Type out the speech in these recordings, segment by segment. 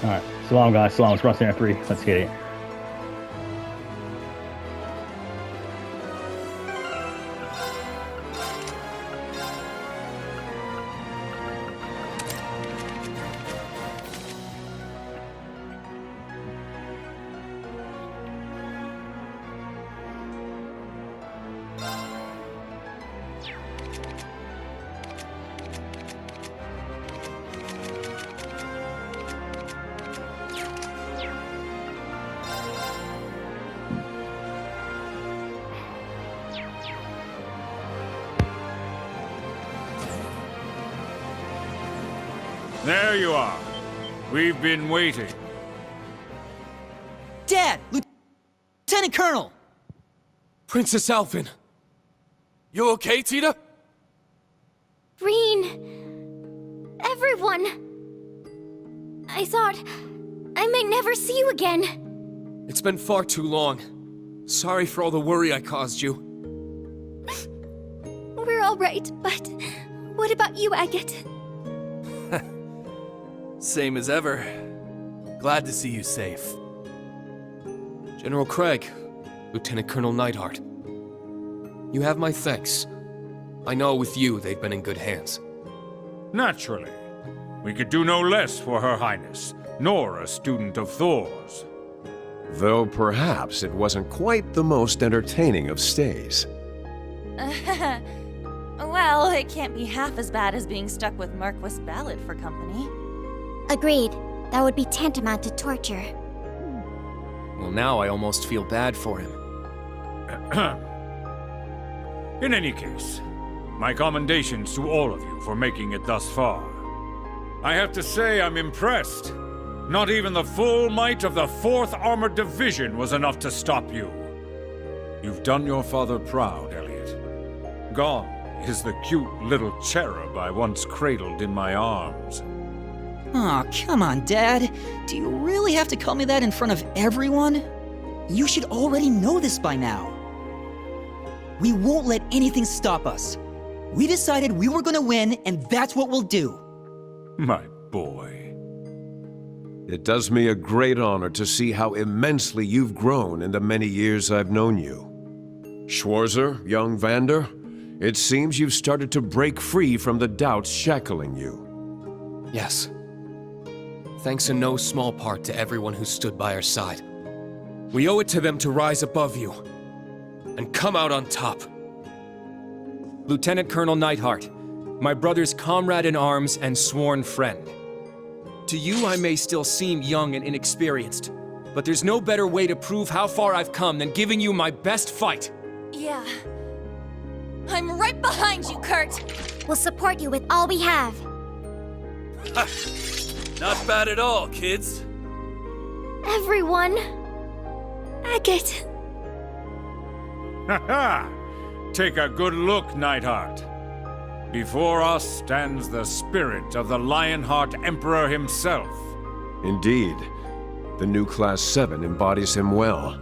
Alright, so long, guys. So long. Let's run Stand 3. Let's get it. There you are. We've been waiting. Dad! Lieutenant Colonel! Princess Alfin! You okay, Tita? Rean! Everyone! I thought I might never see you again. It's been far too long. Sorry for all the worry I caused you. We're all right, but what about you, Agate? Same as ever. Glad to see you safe. General Craig, Lieutenant Colonel Neidhart. You have my thanks. I know with you they've been in good hands. Naturally. We could do no less for Her Highness, nor a student of Thor's. Though perhaps it wasn't quite the most entertaining of stays. Well, it can't be half as bad as being stuck with Marquis Ballad for company. Agreed. That would be tantamount to torture. Well, now I almost feel bad for him. In any case, my commendations to all of you for making it thus far. I have to say I'm impressed. Not even the full might of the 4th Armored Division was enough to stop you. You've done your father proud, Elliot. Gone is the cute little cherub I once cradled in my arms. Aw, come on, Dad. Do you really have to call me that in front of everyone? You should already know this by now. We won't let anything stop us. We decided we were gonna win, and that's what we'll do. My boy. It does me a great honor to see how immensely you've grown in the many years I've known you. Schwarzer, young Vander, it seems you've started to break free from the doubts shackling you. Yes. Thanks in no small part to everyone who stood by our side. We owe it to them to rise above you and come out on top. Lieutenant Colonel Neidhart, my brother's comrade in arms and sworn friend. To you, I may still seem young and inexperienced, but there's no better way to prove how far I've come than giving you my best fight. Yeah. I'm right behind you, Kurt! We'll support you with all we have. Not bad at all, kids. Everyone. Agate. Ha ha! Take a good look, Neidhart. Before us stands the spirit of the Lionheart Emperor himself. Indeed. The new Class 7 embodies him well.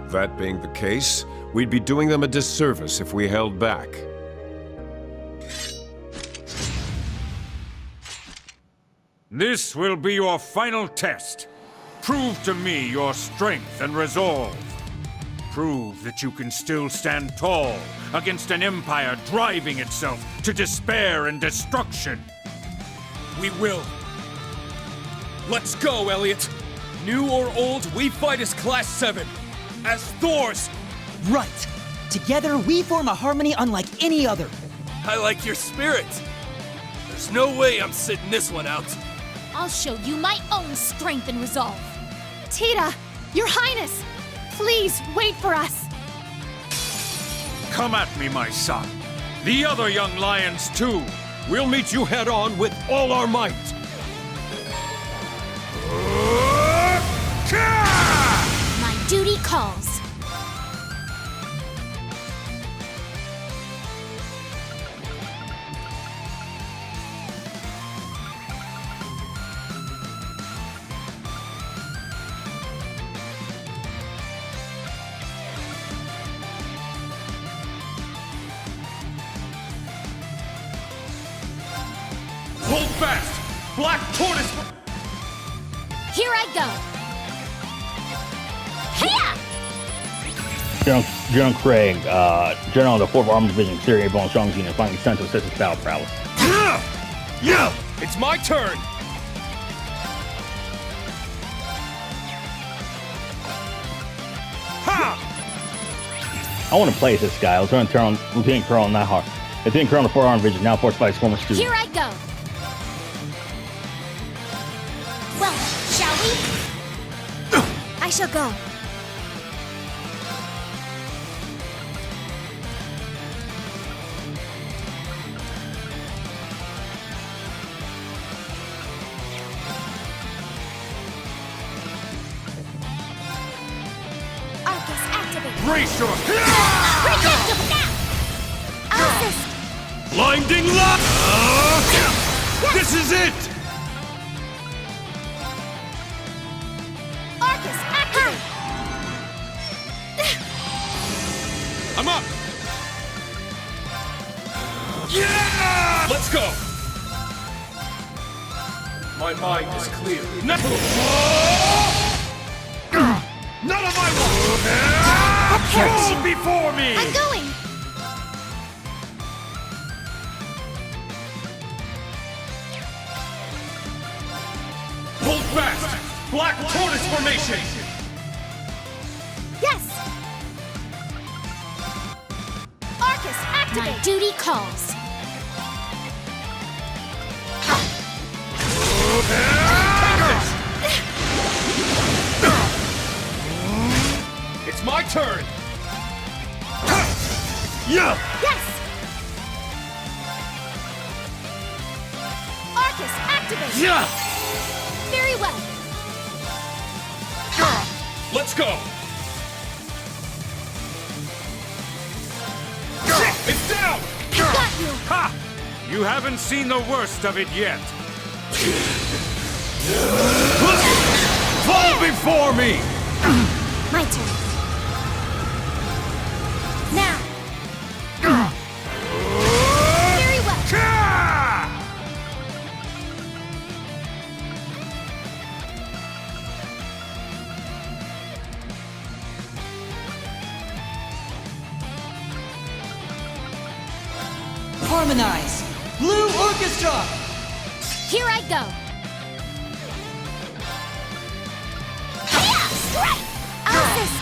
That being the case, we'd be doing them a disservice if we held back. This will be your final test. Prove to me your strength and resolve. Prove that you can still stand tall against an empire driving itself to despair and destruction. We will. Let's go, Elliot. New or old, we fight as Class 7. As Thors. Right. Together, we form a harmony unlike any other. I like your spirit. There's no way I'm sitting this one out. I'll show you my own strength and resolve. Tita, Your Highness, please wait for us. Come at me, my son. The other young lions, too. We'll meet you head-on with all our might. My duty calls. Hold fast! Black Tortoise! Here I go! Hiya! General Craig, General of the 4th Armored Division, Syria Airborne Strong's Unit, finally sent to assist with battle prowess. Yeah! It's my turn! Ha! I want to play as this guy. Lieutenant Colonel Nahar. Lieutenant Colonel of the 4th Armored Division, now forced by his former student. Here I go! Well, shall we? I shall go. Arcus, activate! Brace your... Projectile now! Assist! Blinding light! This is it! Arcus, activate! I'm up! Yeah! Let's go! My mind is clear. None of my Fall before me! I'm going! Hold fast! Black Tortoise formation! Yes! Arcus, activate! My duty calls. It's my turn! Yeah! Yes! Arcus, activate! Yeah! Very well. Let's go! It's down! Got you! Ha! You haven't seen the worst of it yet. Fall before me! My turn. Now. Very well. Harmonize! Blue Orchestra! Here I go. Hiya! Strike! Assist!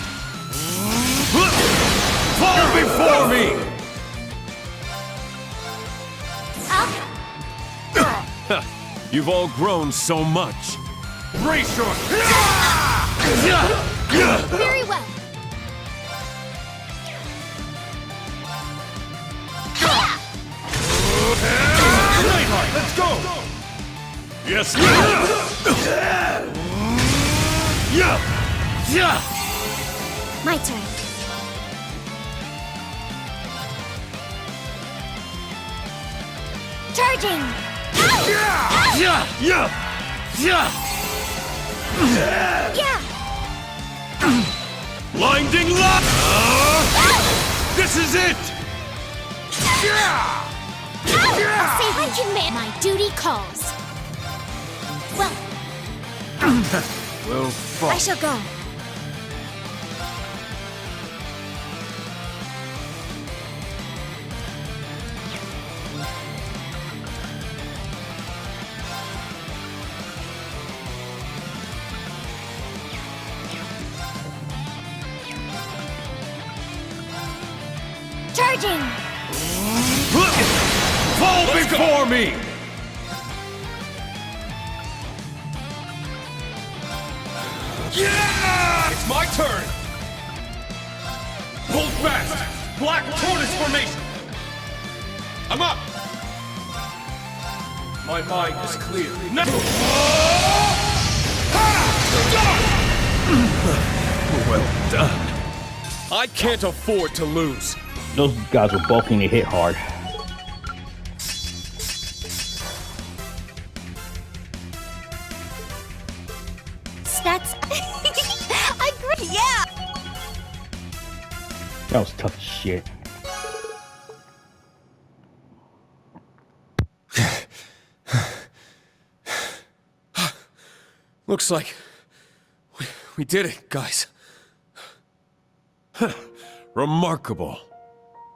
Fall before me! Up! You've all grown so much. Brace your... Very well. Let's go! Yes, My turn. Charging! Yeah! Blinding light! This is it! I'll save I can man. My duty calls. Well, Well, I shall go. Charging! fall before me! Yeah! It's my turn! Hold fast! Black Tortoise formation! I'm up! My mind is clear. No! Well done. I can't afford to lose. Those guys were both getting hit hard. That's... I agree, yeah! That was tough as shit. Looks like We did it, guys. Remarkable.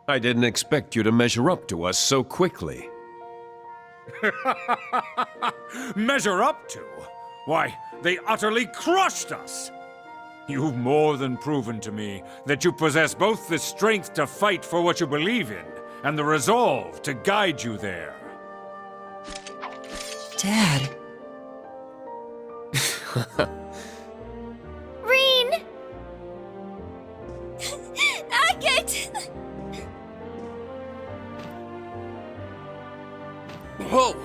I didn't expect you to measure up to us so quickly. Measure up to? Why, they utterly crushed us! You've more than proven to me that you possess both the strength to fight for what you believe in, and the resolve to guide you there. Dad. Rean! Agate! Whoa!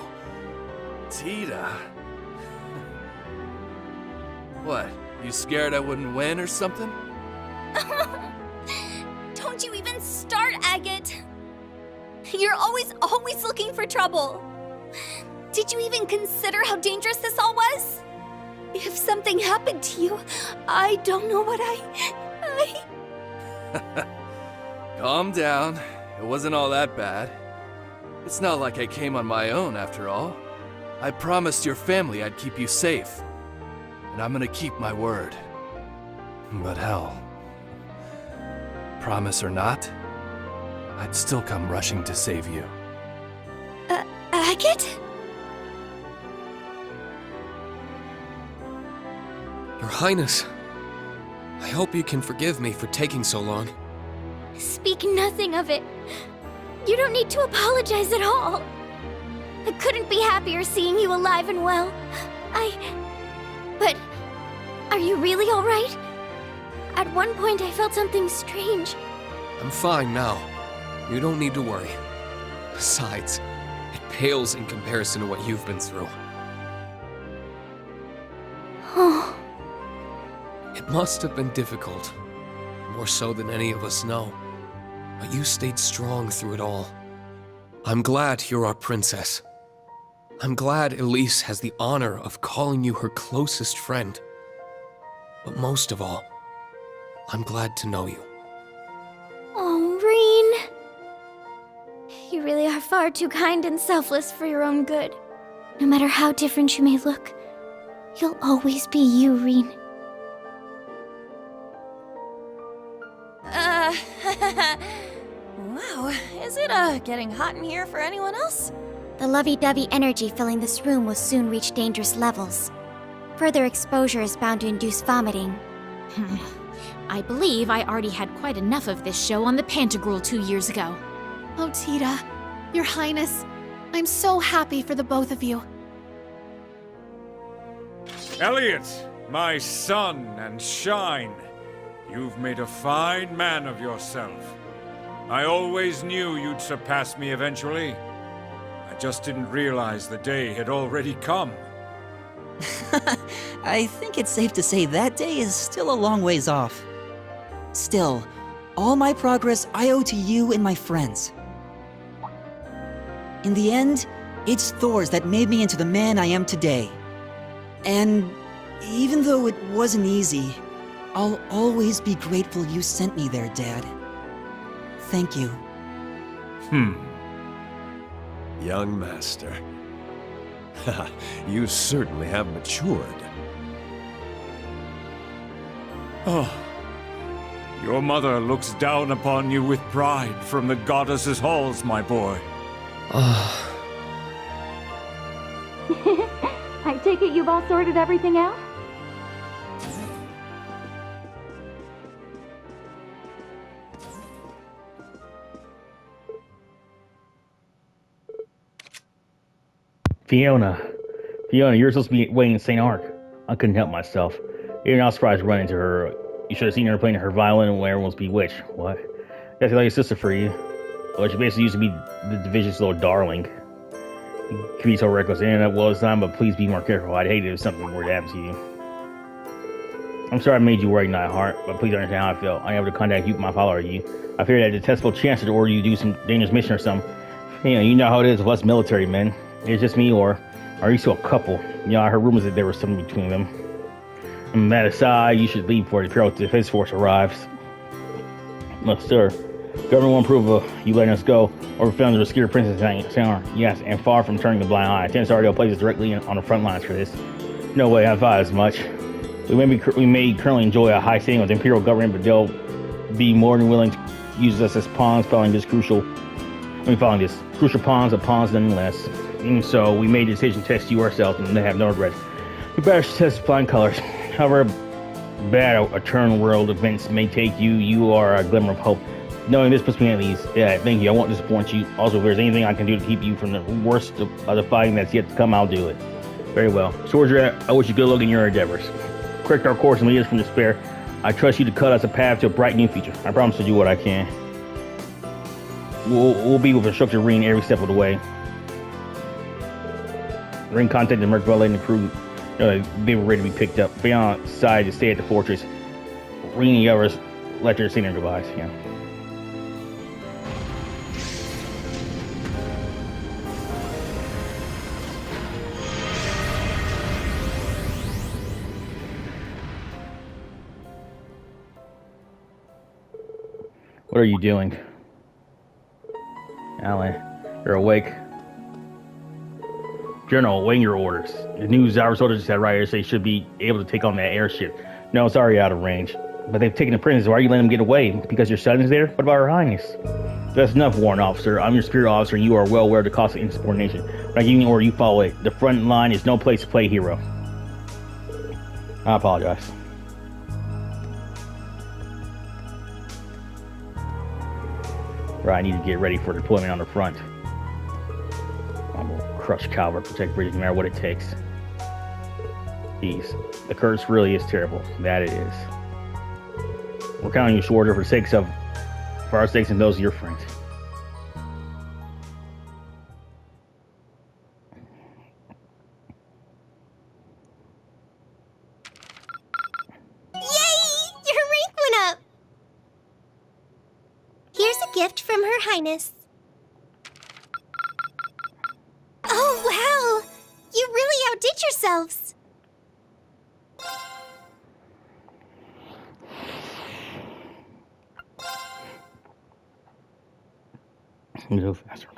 Tita. What? You scared I wouldn't win or something? Don't you even start, Agate! You're always looking for trouble. Did you even consider how dangerous this all was? If something happened to you, I don't know what I... Calm down. It wasn't all that bad. It's not like I came on my own, after all. I promised your family I'd keep you safe. And I'm gonna keep my word. But hell, promise or not, I'd still come rushing to save you. Agate? Your Highness, I hope you can forgive me for taking so long. Speak nothing of it. You don't need to apologize at all. I couldn't be happier seeing you alive and well. But are you really all right? At one point I felt something strange. I'm fine now. You don't need to worry. Besides, it pales in comparison to what you've been through. Oh. It must have been difficult. More so than any of us know. But you stayed strong through it all. I'm glad you're our princess. I'm glad Elise has the honor of calling you her closest friend. But most of all, I'm glad to know you. Oh, Rean. You really are far too kind and selfless for your own good. No matter how different you may look, you'll always be you, Rean. Wow, is it, getting hot in here for anyone else? The lovey-dovey energy filling this room will soon reach dangerous levels. Further exposure is bound to induce vomiting. I believe I already had quite enough of this show on the Pantagruel 2 years ago. Oh, Tita, Your Highness, I'm so happy for the both of you. Elliot, my son and shine, you've made a fine man of yourself. I always knew you'd surpass me eventually. I just didn't realize the day had already come. I think it's safe to say that day is still a long ways off. Still, all my progress I owe to you and my friends. In the end, it's Thor's that made me into the man I am today. And even though it wasn't easy, I'll always be grateful you sent me there, Dad. Thank you. Young master. You certainly have matured. Oh, your mother looks down upon you with pride from the goddess's halls, my boy. I take it you've all sorted everything out? Fiona, you're supposed to be waiting in St. Arc. I couldn't help myself. You're not surprised to run into her. You should have seen her playing her violin when everyone's bewitched. What? That's like a sister for you. Well, she basically used to be the division's little darling. You can be so reckless in it well this time, but please be more careful. I'd hate it if something were to happen to you. I'm sorry I made you worry, Nightheart, but please understand how I feel. I'm able to contact you, my father, or you. I fear that detestable chance to order you to do some dangerous mission or something. You know how it is with us military men. It's just me, or are you still a couple? I heard rumors that there was something between them. And that aside, you should leave before the Imperial Defense Force arrives. Look, sir, government won't approve of you letting us go, or found the rescued Princess Sailor. Yes, and far from turning the blind eye. Tennis already places directly on the front lines for this. No way, I thought as much. We may currently enjoy a high standing with the Imperial government, but they'll be more than willing to use us as pawns following this crucial pawns of pawns nonetheless. And so we made the decision to test you ourselves and they have no regret. We better test flying colors. However bad a turn world events may take you, you are a glimmer of hope. Knowing this puts me at ease. Yeah, thank you. I won't disappoint you. Also, if there's anything I can do to keep you from the worst of the fighting that's yet to come, I'll do it. Very well. Schwarzer, I wish you good luck in your endeavors. Correct our course and lead us from despair. I trust you to cut us a path to a bright new future. I promise to do what I can. We'll be with Instructor Rean every step of the way. Rean contacted Merc Valet and the crew. They were ready to be picked up. Beyond side to stay at the fortress. Rean and the others let their senior goodbyes. Yeah. What are you doing? Alan, you're awake. General, awaiting your orders. The news our soldiers just had right here say should be able to take on that airship. No, it's already out of range. But they've taken the prisoners. Why are you letting them get away? Because your son is there? What about Her Highness? That's enough, Warrant Officer. I'm your superior officer and you are well aware of the cost of insubordination. When I give you an order, you follow it. The front line is no place to play hero. I apologize. Right, I need to get ready for deployment on the front. I'm gonna crush Calvert, protect Bridges, no matter what it takes. Jeez, the curse really is terrible. That it is. We're counting you, Schwarzer, for our sakes and those of your friends. Gift from Her Highness. Oh, wow! You really outdid yourselves! Go faster.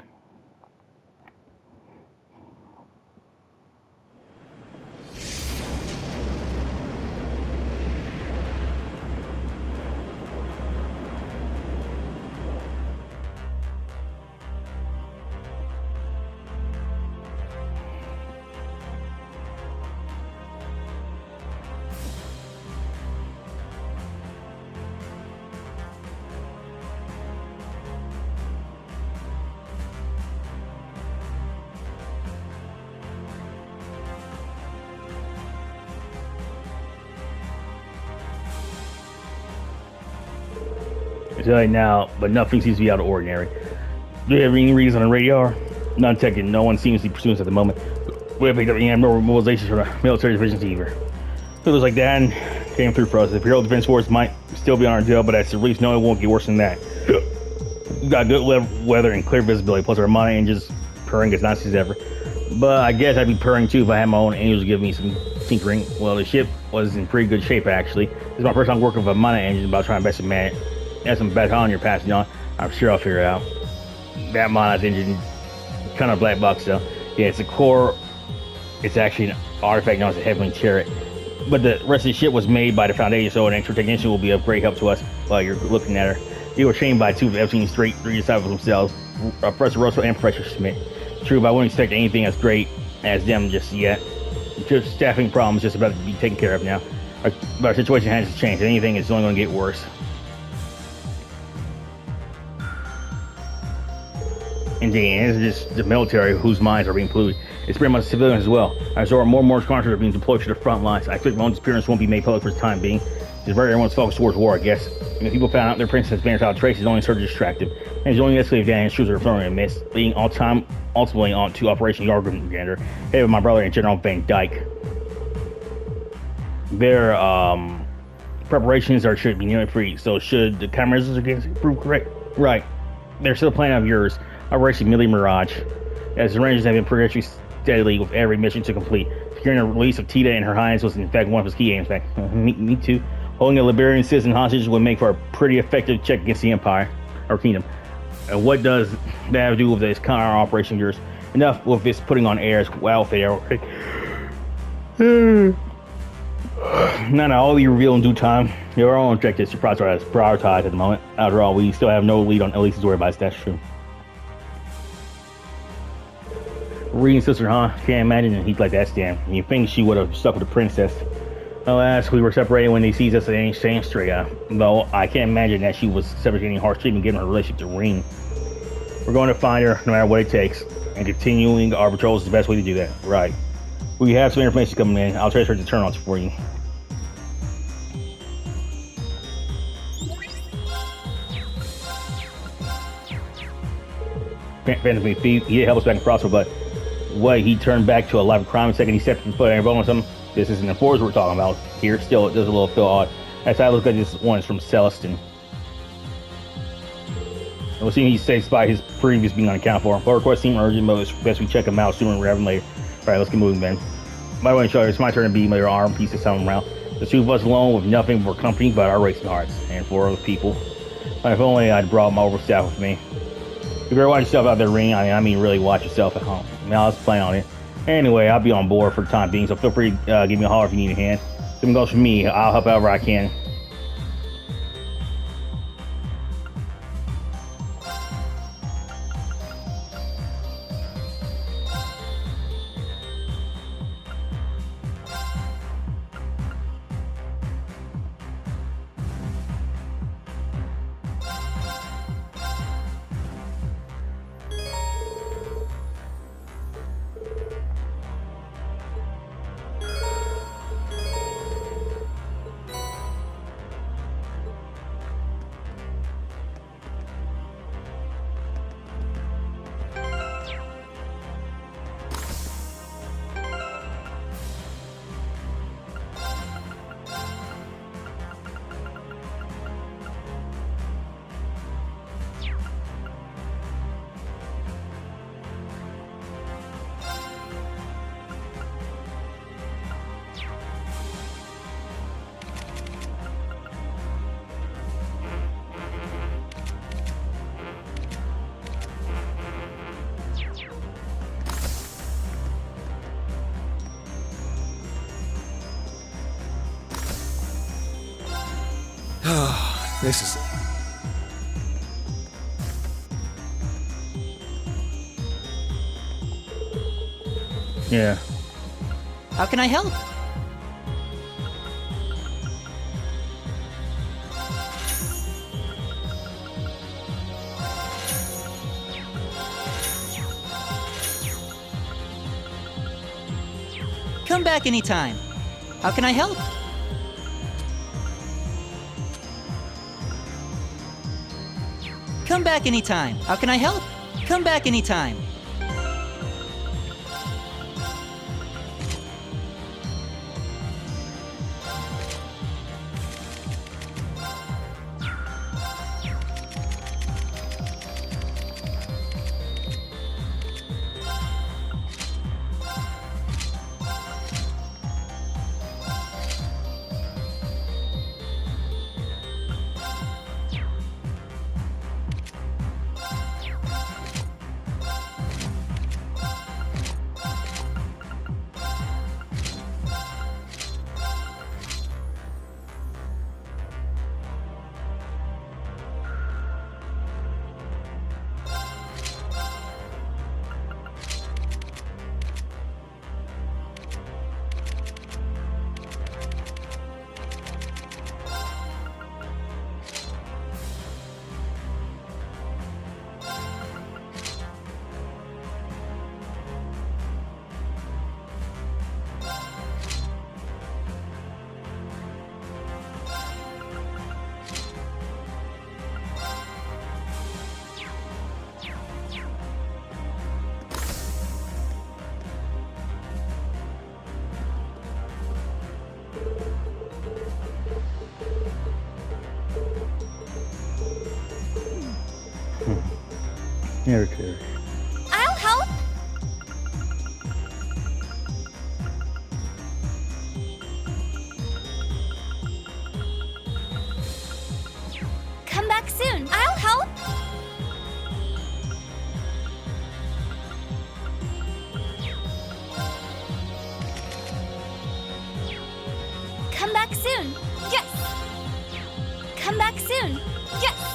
I tell you now, but nothing seems to be out of ordinary. Do you have any readings on the radar? None taken. No one seems to be pursuing us at the moment. We have picked up any abnormal mobilizations from the military divisions either. It looks like that came through for us. The Imperial Defense Force might still be on our tail, but at least no, it won't get worse than that. We've got good weather and clear visibility, plus our mine engines purring as nice as ever. But I guess I'd be purring too if I had my own angels give me some tinkering. Well, the ship was in pretty good shape actually. This is my first time working with a mine engine, but I'll try my best to man it. There's some baton you're passing on. I'm sure I'll figure it out. That monolith engine, kind of black box though. Yeah, it's a core. It's actually an artifact known as a Heavenly Chariot. But the rest of the ship was made by the Foundation, so an extra technician will be of great help to us while you're looking at her. They were trained by two of Epstein's straight three disciples themselves, Professor Russell and Professor Schmidt. True, but I wouldn't expect anything as great as them just yet. Just staffing problems just about to be taken care of now. But our situation hasn't changed. If anything, it's only going to get worse. Indeed, and it's just the military whose minds are being polluted. It's pretty much civilians as well. I saw more and more contractors are being deployed to the front lines. I expect my own disappearance won't be made public for the time being. It's very everyone's focus towards war, I guess. And if people found out their prince has been without trace, it's only sort of distracted. And it's only escalated down his shoes are throwing a miss, leading ultimately on to Operation Yargrim Gander, headed by my brother and General Van Dyke. Their preparations should be nearly free, so should the countermeasures prove correct? Right. They're still planning of yours. Operation Millie Mirage, as the Rangers have been progressing steadily with every mission to complete. Securing the release of Tita and Her Highness was in fact one of his key aims. Me too. Holding a Liberian citizen hostage would make for a pretty effective check against the Empire, or Kingdom. And what does that have to do with this counter operation of yours? Enough with this putting on airs wildfire. Not all will be revealed in due time. Your own objectives to prioritize at the moment. After all, we still have no lead on Elise's whereabouts. That's true. Rean's sister, huh? Can't imagine a heat like that, Stan. You think she would have stuck with the princess? Alas, we were separated when they seized us at any same straight out. Though I can't imagine that she was subject to harsh treatment given her relationship to Rean. We're going to find her no matter what it takes, and continuing our patrols is the best way to do that. Right. We have some information coming in. I'll transfer the turn-ons for you. Phantom Thief, he helped us back in Crossroad, but what, he turned back to a life of crime the second he stepped in foot and on something? This isn't the force we're talking about here. Still, it does a little feel odd. As I look at this one is from Celestin. It will seem he stays by his previous being unaccounted for. But requests seem urgent, but it's best we check them out sooner rather than later. Alright, let's get moving, Ben. By the way, Charlie, it's my turn to be my arm piece of sound around. The two of us alone with nothing for company but our racing hearts. And for other people. If only I'd brought my overstaff with me. You better watch yourself out there, Rean. I mean, really watch yourself at home. Now let's play on it. Anyway, I'll be on board for the time being, so feel free to give me a holler if you need a hand. Same goes for me. I'll help however I can. This is... Yeah. How can I help? Come back anytime. How can I help? Come back anytime. How can I help? Come back anytime. Okay. I'll help. Come back soon. I'll help. soon. Yes. Come back soon. Yes.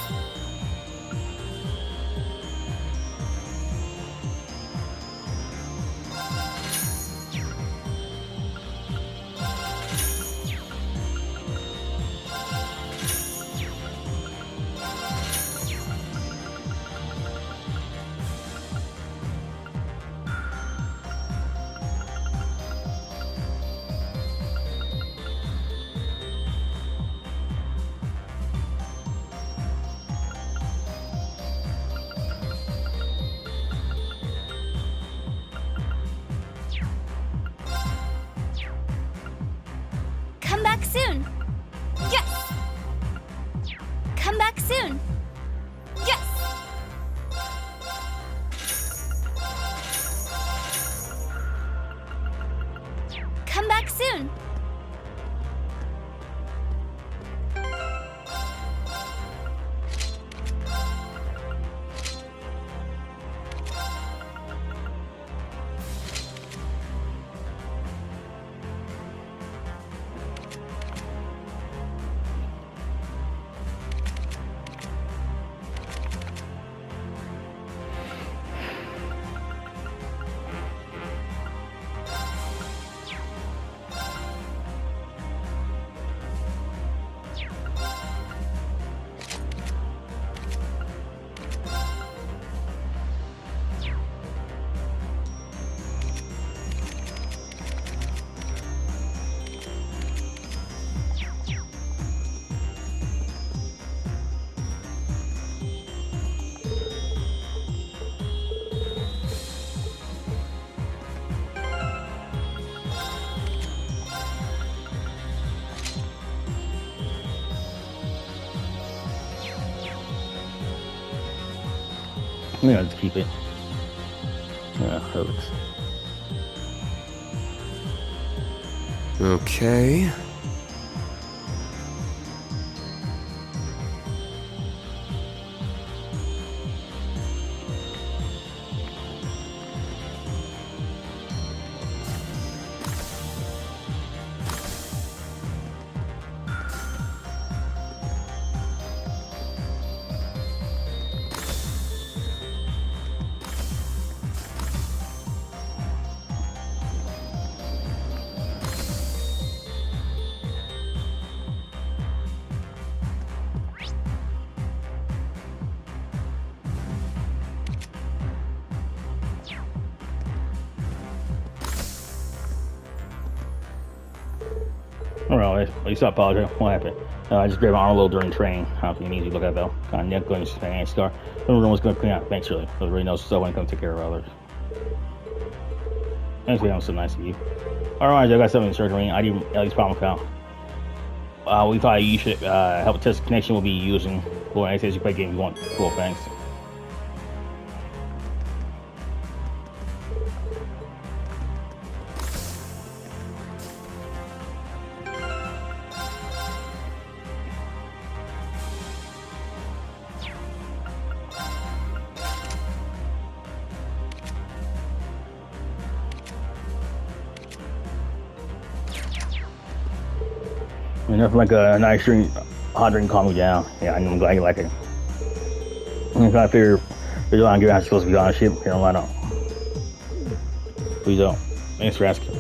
Come back soon. Yes. Come back soon. Yes. Come back soon. I'm gonna just keep it. Yeah, that looks. Okay. Well, at least I apologize. What happened? I just grabbed my arm a little during training. I don't think it needs to look at though. Kind of neck going to scar. Everyone was going to clean out eventually. There really knows so when come take care of others. Actually, that was so nice of you. Alright, I got something in surgery. I didn't at least problem count. We thought you should help test the connection we'll be using. Cool, I says you play games you want. Cool, thanks. Nothing like a nice drink, hot drink calm me down. Yeah, I'm glad you like it. I'm trying to figure there's a lot of good I'm supposed to be on ship. Here, why not? Please don't. Thanks for asking.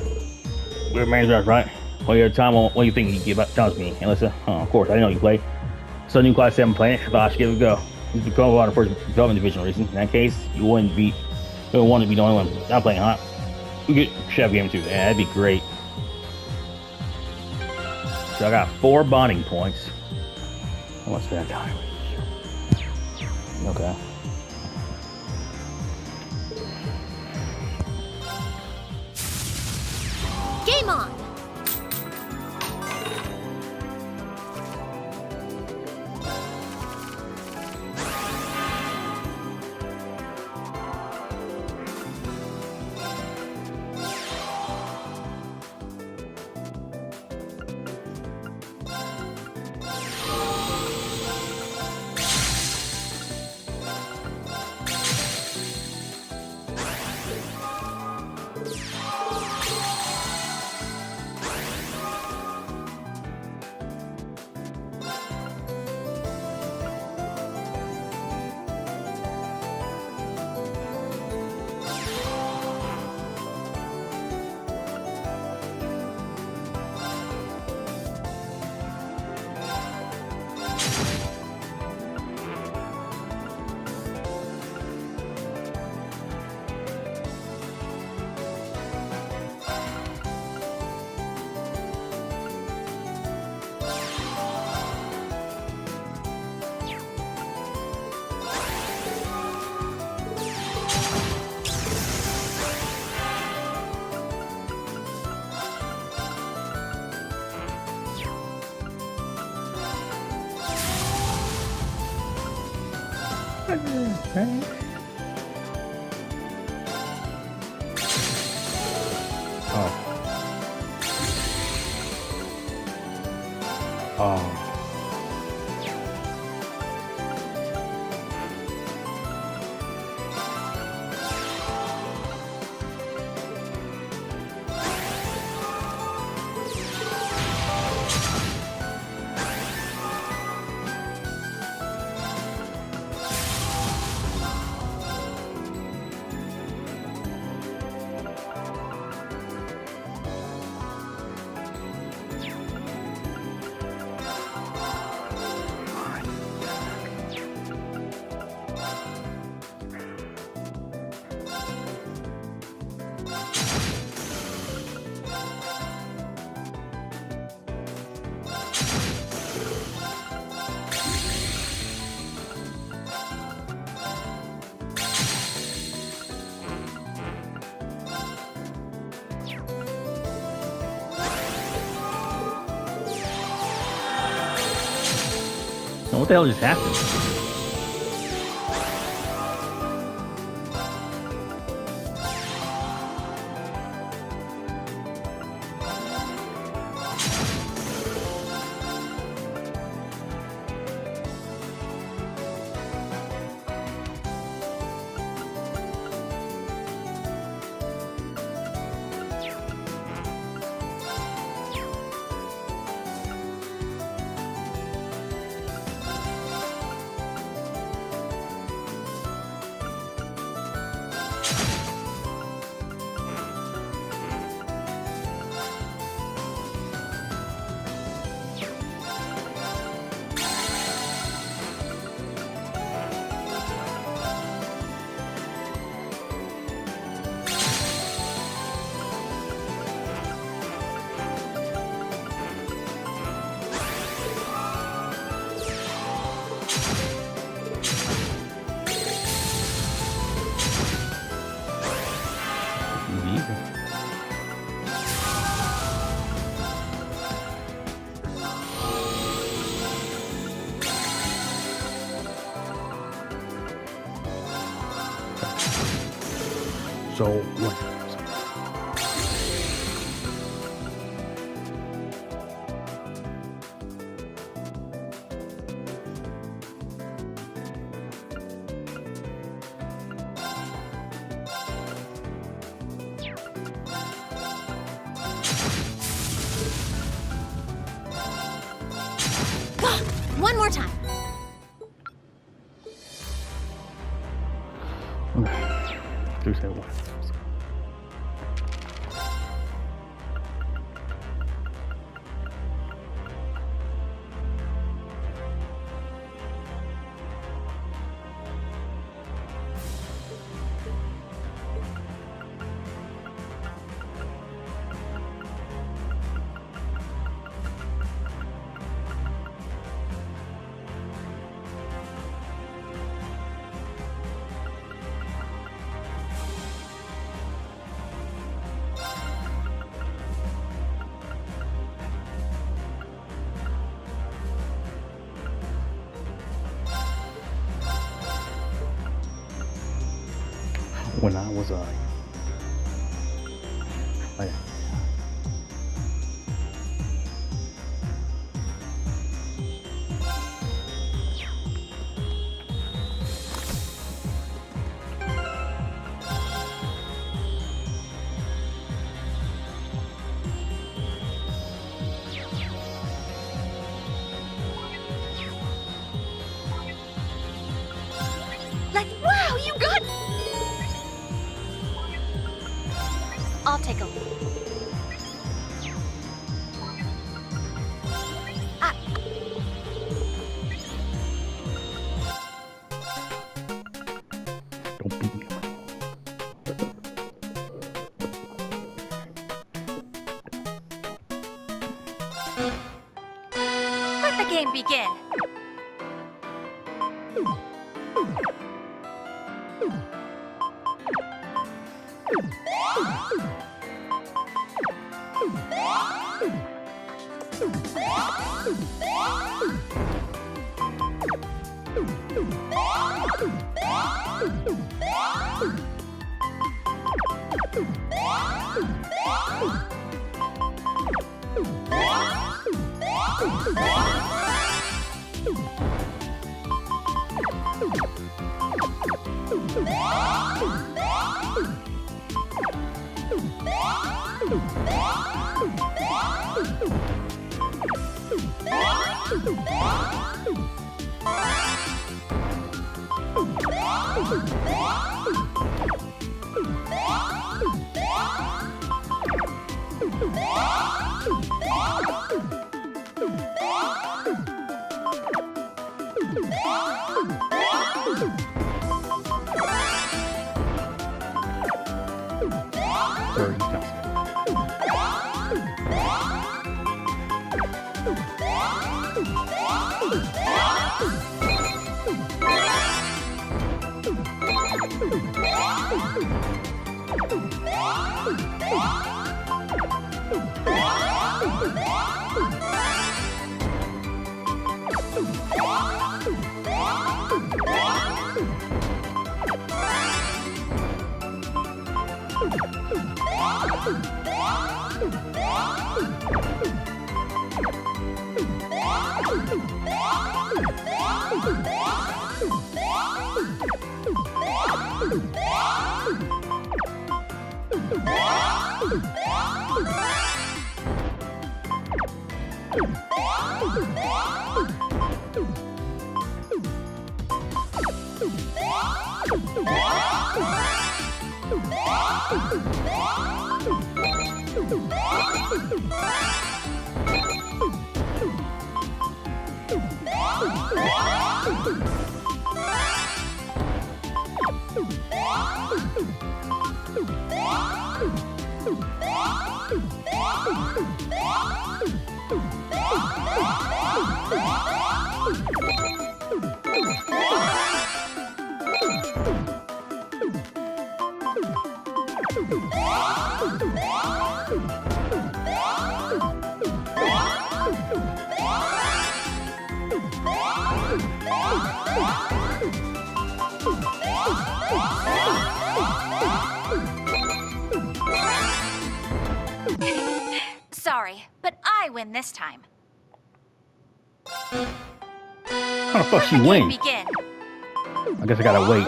We're managers, right? Well, your time, what do you think you give up? Tells me. And listen, of course, I know you play. So, new Class 7 planet, I thought I should give it a go. This is become one of the first development division reasons. In that case, you wouldn't want to be the only one not playing hot. We could shove game too. Yeah, that'd be great. So I got 4 bonding points. What's that time? Okay. Game on! Oh. Oh. What the hell just happened? So what? One more time. There's that one. When I was Like, wow, you got... I'll take a look. don't beat me. Let the game begin. Sorry, no. Sorry, but I win this time. How the fuck she win? Begin. I guess I gotta wait.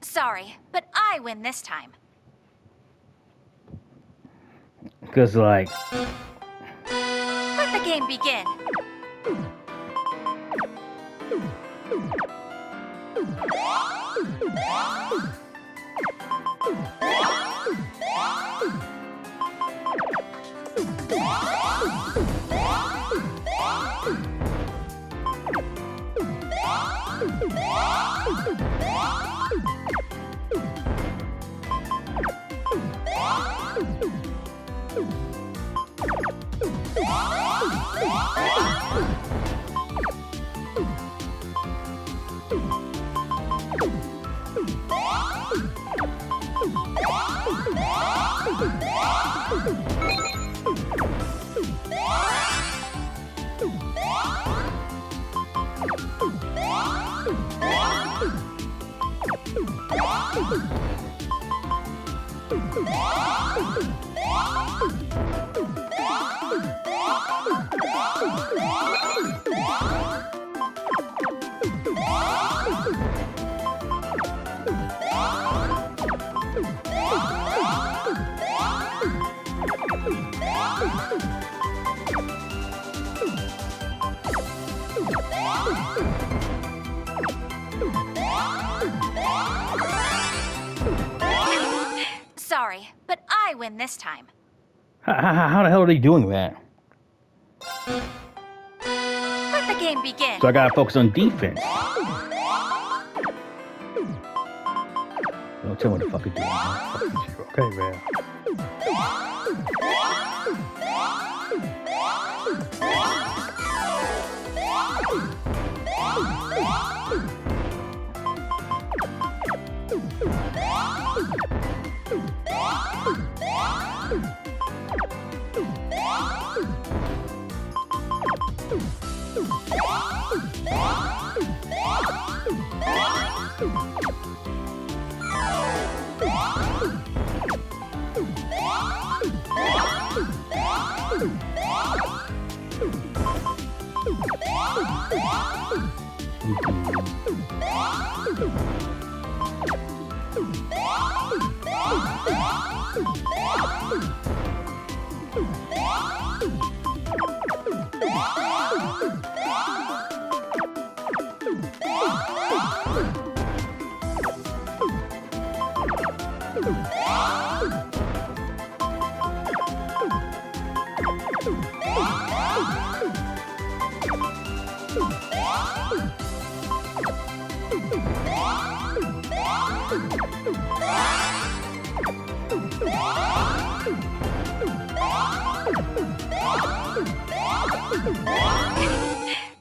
Sorry, but I win this time. Because, like... Let the game begin. Sorry, but I win this time. How the hell are they doing that? the game begin. So I gotta focus on defense. Don't tell me what the fuck to do. Okay, man.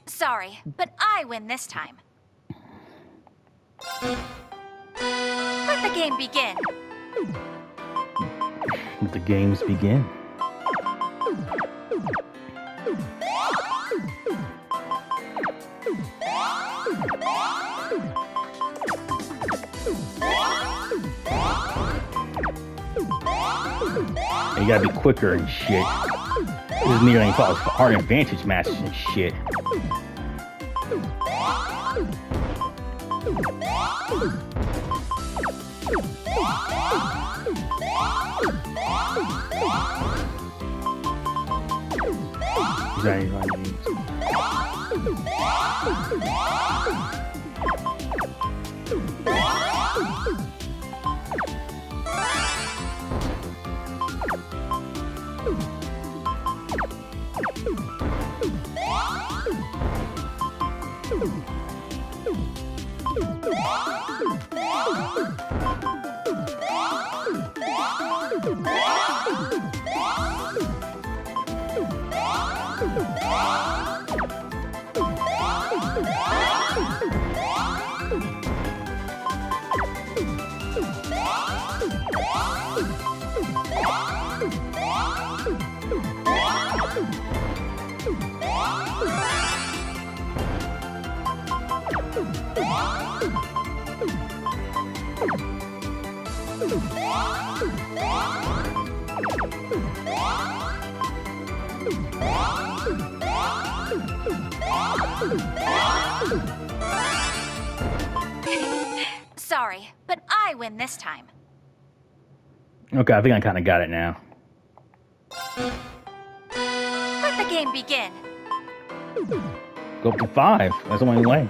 Sorry, but I win this time. Let the game begin. Let the games begin. You gotta be quicker and shit. This is me running hard advantage matches and shit. Sorry, but I win this time. Okay, I think I kind of got it now. Let the game begin. Go up to 5. That's the only way.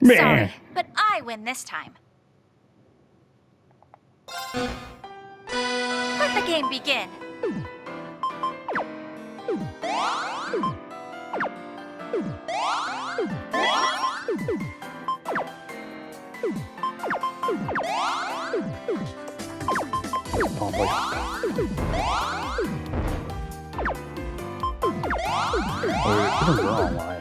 Sorry, but I win this time. Let the game begin. Oh boy. Oh, this is wrong, why?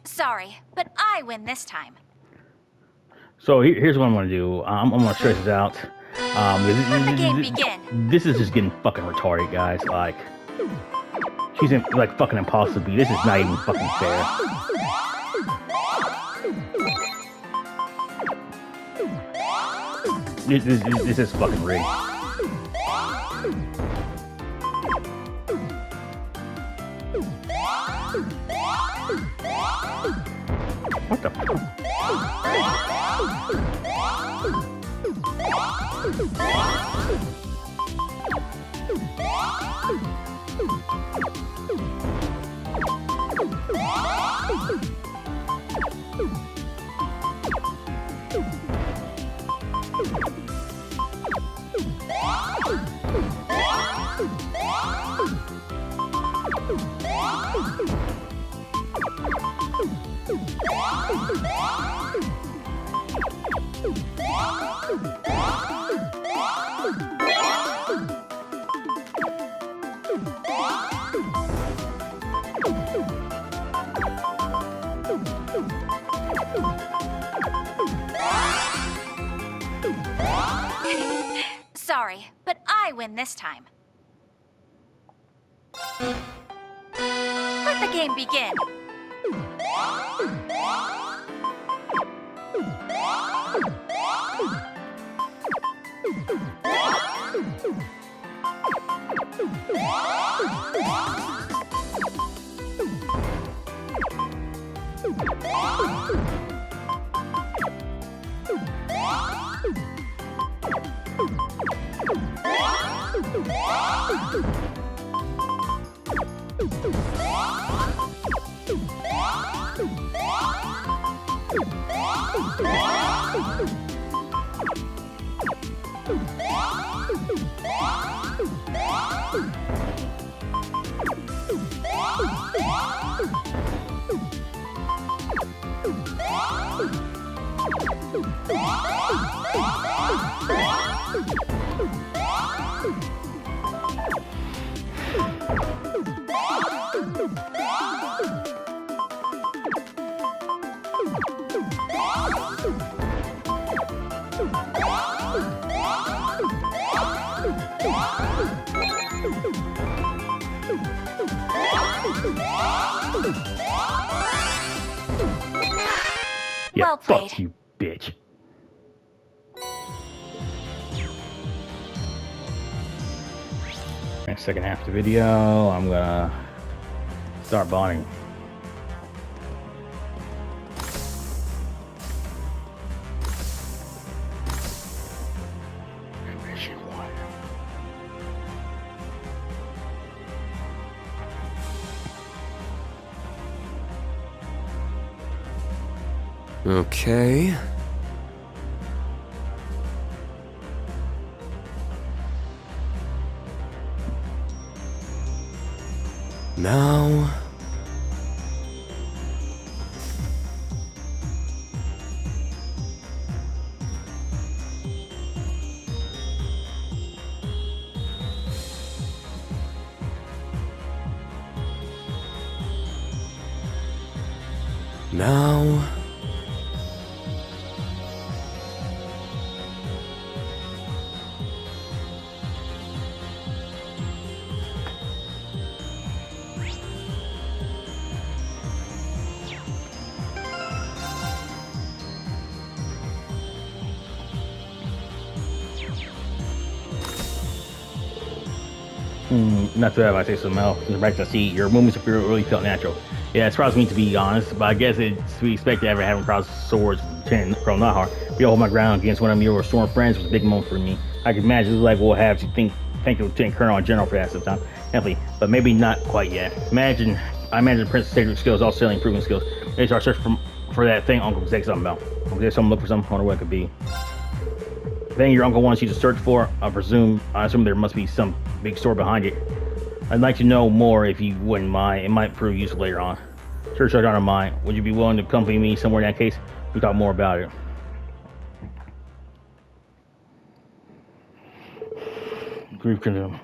Sorry, but I win this time. So here's what I'm gonna do. I'm gonna stretch this out. Let the game begin. This is just getting fucking retarded, guys. Like, she's in, like fucking impossible. This is not even fucking fair. This is fucking rigged. What the fuck? Sorry, but I win this time. Let the game begin. Yeah, Well played. fuck you, bitch. Next second half of the video, I'm gonna start bonding. Okay. Now... Now... Not too bad if I say something else. Right to see your movements appear really felt natural. Yeah, it surprised me to be honest, but I guess it's to be expected after having crossed swords with Lieutenant Colonel Nahar. To be able to hold my ground against one of your sworn friends was a big moment for me. I can imagine it's like we'll have to thank the Lieutenant Colonel in general for that sometime. Definitely, but maybe not quite yet. I imagine the Princess Sacred skills, also selling improvement skills. They start searching for that thing Uncle was saying something about. Uncle did something, look for something, I wonder what it could be. The thing your uncle wants you to search for, I assume there must be some big story behind it. I'd like to know more if you wouldn't mind. It might prove useful later on. Sure, I don't mind. Would you be willing to accompany me somewhere in that case? We talk more about it. Grief condemn.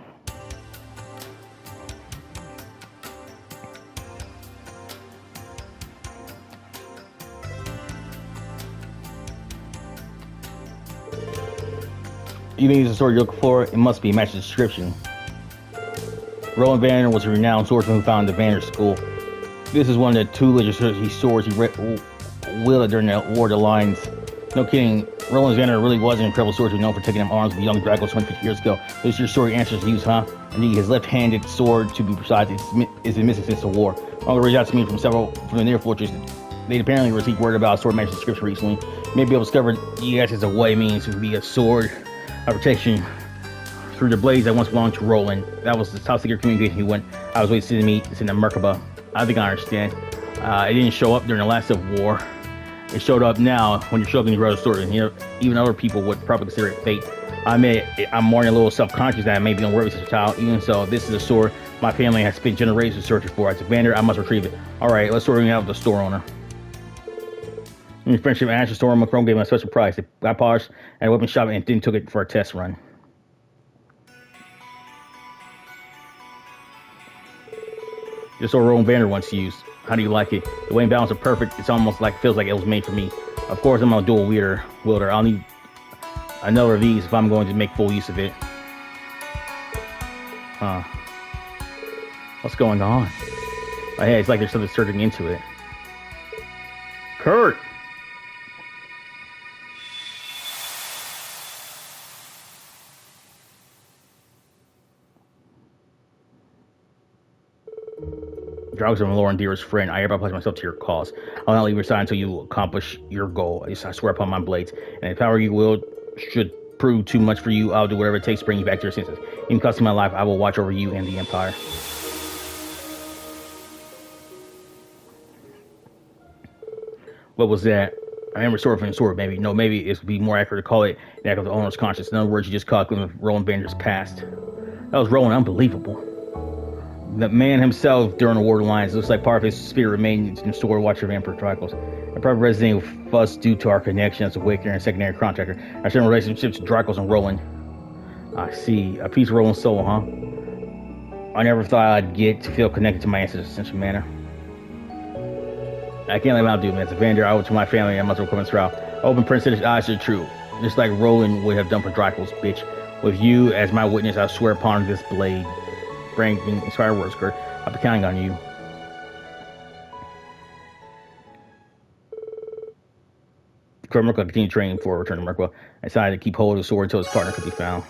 You think it's the story you're looking for? It must be match the description. Roland Vander was a renowned swordsman who founded the Vander School. This is one of the two legendary swords he wielded during the War of the Lines. No kidding, Roland Vander really was an incredible swordsman known for taking them arms of young Dracos 150 years ago. This is your story answers to use, huh? Indeed, his left-handed sword, to be precise, is missing since the war. Uncle reached out to me from the near fortress. They'd apparently received word about a sword match description recently. Maybe able to discover you guys as a way means to be a sword of protection through the blades that once belonged to Roland. That was the top secret communication he went. I was waiting to meet. It's in the Merkaba. I think I understand. It didn't show up during the last Civil War. It showed up now when you show up in the brother's story. And here, even other people would probably consider it fate. I admit, I'm more than a little self-conscious that I may be unworthy as a child. Even so, this is a sword my family has spent generations searching for. As a Vander, I must retrieve it. All right, let's sort it out with the store owner. In friendship, I asked the store Macron gave me a special price. I polished at a weapon shop and then took it for a test run. This sword Roland Vander once used. How do you like it? The weight and balance are perfect. It's almost like feels like it was made for me. Of course, I'm a dual wielder. I'll need another of these if I'm going to make full use of it. Huh? What's going on? Oh, yeah, it's like there's something surging into it. Kurt. Dragos are my Lord and dearest friend. I hereby pledge myself to your cause. I'll not leave your side until you accomplish your goal. I swear upon my blades. And if power you will should prove too much for you, I'll do whatever it takes to bring you back to your senses. Even costing my life, I will watch over you and the Empire. What was that? I remember sword from the sword, maybe. No, maybe it would be more accurate to call it an act of the owner's conscience. In other words, you just caught a glimpse of Roland Vander's past. That was Roland, unbelievable. The man himself during the War of the Lions looks like part of his spirit remained in the sword watcher of Emperor Dracos. I'm probably resonating with us due to our connection as Awakener and secondary contractor. Our shared relationships with Dracos and Roland. I see. A piece of Roland's soul, huh? I never thought I'd get to feel connected to my ancestors in such a manner. I can't let him outdo me. As a Vander, I owe it to my family. I must overcome this trial. Open Princess' eyes to the truth. Just like Roland would have done for Dracos, bitch. With you as my witness, I swear upon this blade. Bring inspired words, Kurt. I'll be counting on you. Kurt Merkle continued training before return to Merkle. I decided to keep hold of the sword until his partner could be found.